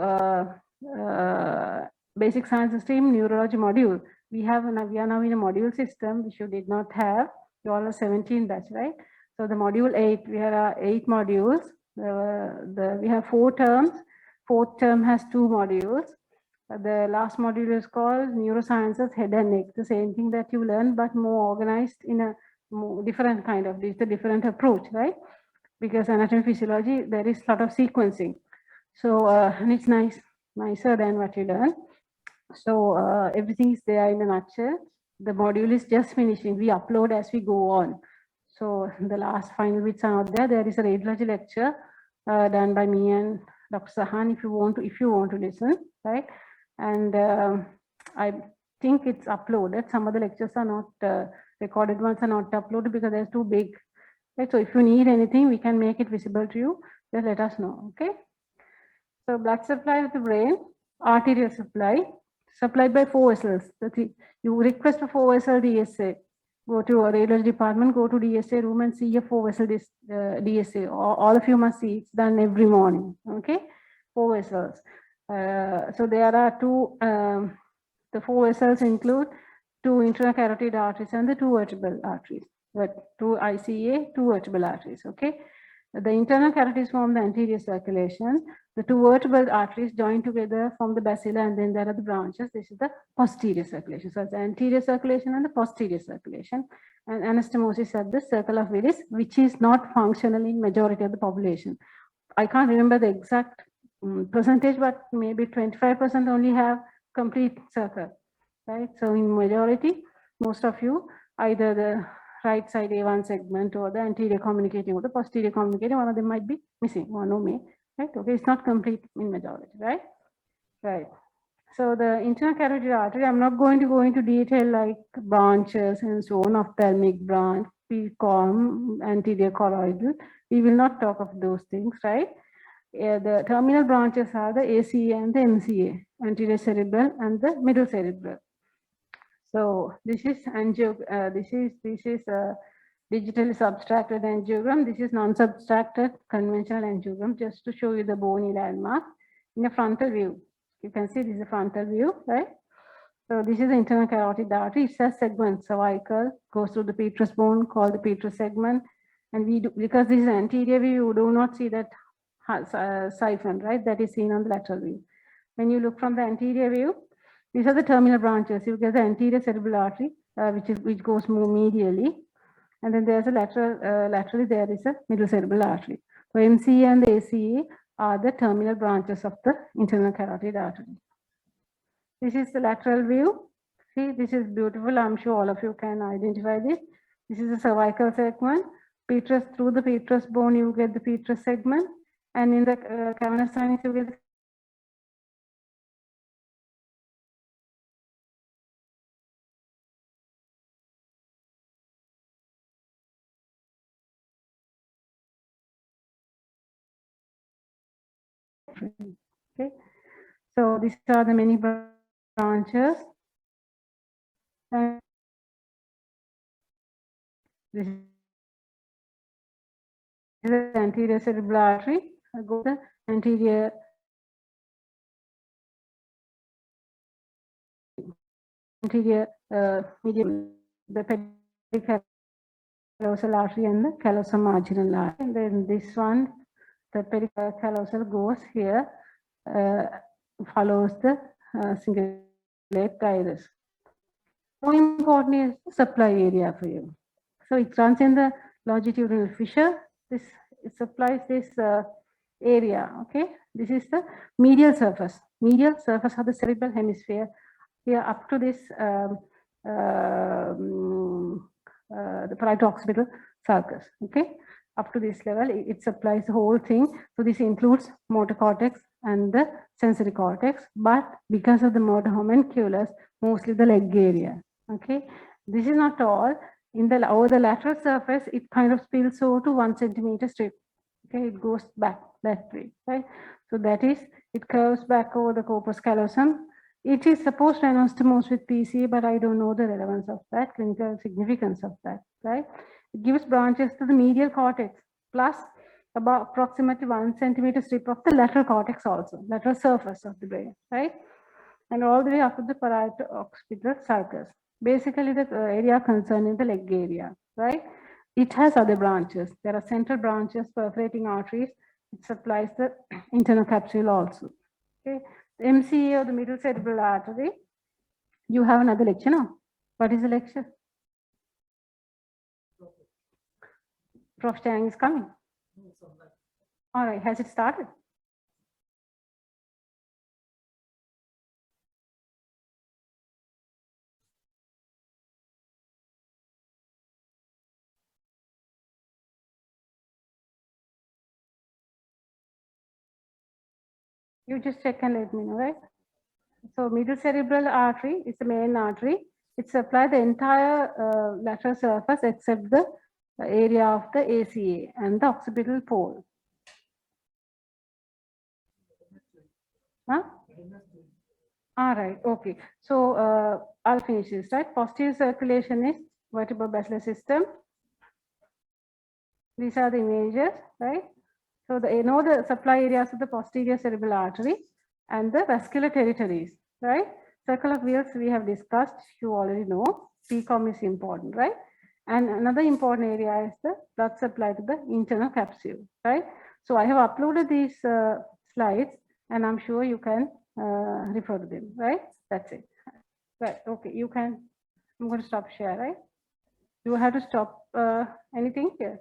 basic science stream neurology module. We are now in a module system which you did not have. You all are 17 batch, right? So the module 8, we have 8 modules. We have 4 terms. Fourth term has 2 modules. The last module is called neurosciences head and neck, the same thing that you learn, but more organized in a more different kind of, it's a different approach, right? Because anatomy physiology, there is a lot of sequencing. So, and it's nicer than what you learn. So everything is there in a nutshell. The module is just finishing. We upload as we go on. So the last final bits are not there. There is a radiology lecture done by me and Dr. Sahan if you want to listen, right? And I think it's uploaded. Some of the lectures are not recorded ones are not uploaded because they're too big. Right? So if you need anything, we can make it visible to you. Just let us know. Okay. So blood supply of the brain, arterial supply, supplied by 4 vessels. You request a 4 vessel DSA. Go to a radiology department, go to DSA room and see a 4 vessel DSA. All of you must see it's done every morning. Okay, 4 vessels. So there are 2. The 4 vessels include 2 internal carotid arteries and the 2 vertebral arteries. But 2 ICA, 2 vertebral arteries. Okay. The internal carotids form the anterior circulation. The 2 vertebral arteries join together from the basilar, and then there are the branches. This is the posterior circulation. So it's the anterior circulation and the posterior circulation. And anastomosis at the circle of Willis, which is not functional in majority of the population. I can't remember the exact percentage, but maybe 25% only have complete circle, right? So in majority, most of you, either the right side A1 segment or the anterior communicating or the posterior communicating, one of them might be missing, one or may, right? Okay, it's not complete in majority, right? Right. So the internal carotid artery, I'm not going to go into detail like branches and so on, ophthalmic branch, PCOM, anterior choroidal. We will not talk of those things, right? The terminal branches are the ACA and the MCA, anterior cerebral and the middle cerebral. So this is a digitally subtracted angiogram. This is non-subtracted conventional angiogram, just to show you the bony landmark in a frontal view. You can see this is a frontal view, right? So this is the internal carotid artery. It has segment, cervical, goes through the petrous bone, called the petrous segment. And we do, because this is anterior view, you do not see that siphon, right? That is seen on the lateral view. When you look from the anterior view, these are the terminal branches. You get the anterior cerebral artery, which goes more medially, and then there's a laterally there is a middle cerebral artery. So MCA and the ACA are the terminal branches of the internal carotid artery. This is the lateral view. See, this is beautiful. I'm sure all of you can identify this. This is the cervical segment. Petrous, through the petrous bone, you get the petrous segment, and in the cavernous sinus, you get the Okay, so these are the many branches, and this is the anterior cerebral artery. Go the anterior medium, the pericallosal artery and the callosal marginal artery. And then this one, the pericallosal goes here, follows the cingulate gyrus. More important is the supply area for you. So it runs in the longitudinal fissure. This it supplies this area. Okay, this is the medial surface. Medial surface of the cerebral hemisphere. Here up to this the parieto-occipital sulcus. Okay, up to this level, it supplies the whole thing. So this includes motor cortex and the sensory cortex, but because of the motor homunculus, mostly the leg area. Okay, this is not all. In the over the lateral surface, it kind of spills over to 1 centimeter strip. Okay, it goes back that way, right? So that is, it curves back over the corpus callosum. It is supposed to anastomose with PCA, but I don't know the relevance of that, clinical significance of that, right? It gives branches to the medial cortex, plus about approximately 1 centimeter strip of the lateral cortex also, lateral surface of the brain, right? And all the way up to the parieto-occipital sulcus. Basically, the area concerned in the leg area, right? It has other branches. There are central branches, perforating arteries. It supplies the internal capsule also. Okay, the MCA or the middle cerebral artery. You have another lecture now. What is the lecture? Prof. Chang is coming. All right, has it started? You just check and let me know, right? So middle cerebral artery is the main artery. It supplies the entire lateral surface except the area of the ACA and the occipital pole. Huh? All right, okay. So I'll finish this, right? Posterior circulation is vertebral basilar system. These are the images, right? So the supply areas of the posterior cerebral artery and the vascular territories, right? Circle of wheels we have discussed, you already know. PCOM is important, right? And another important area is the blood supply to the internal capsule, right? So I have uploaded these slides and I'm sure you can refer to them, right? That's it. Right, okay, you can, I'm going to stop share, right? You have to stop anything here.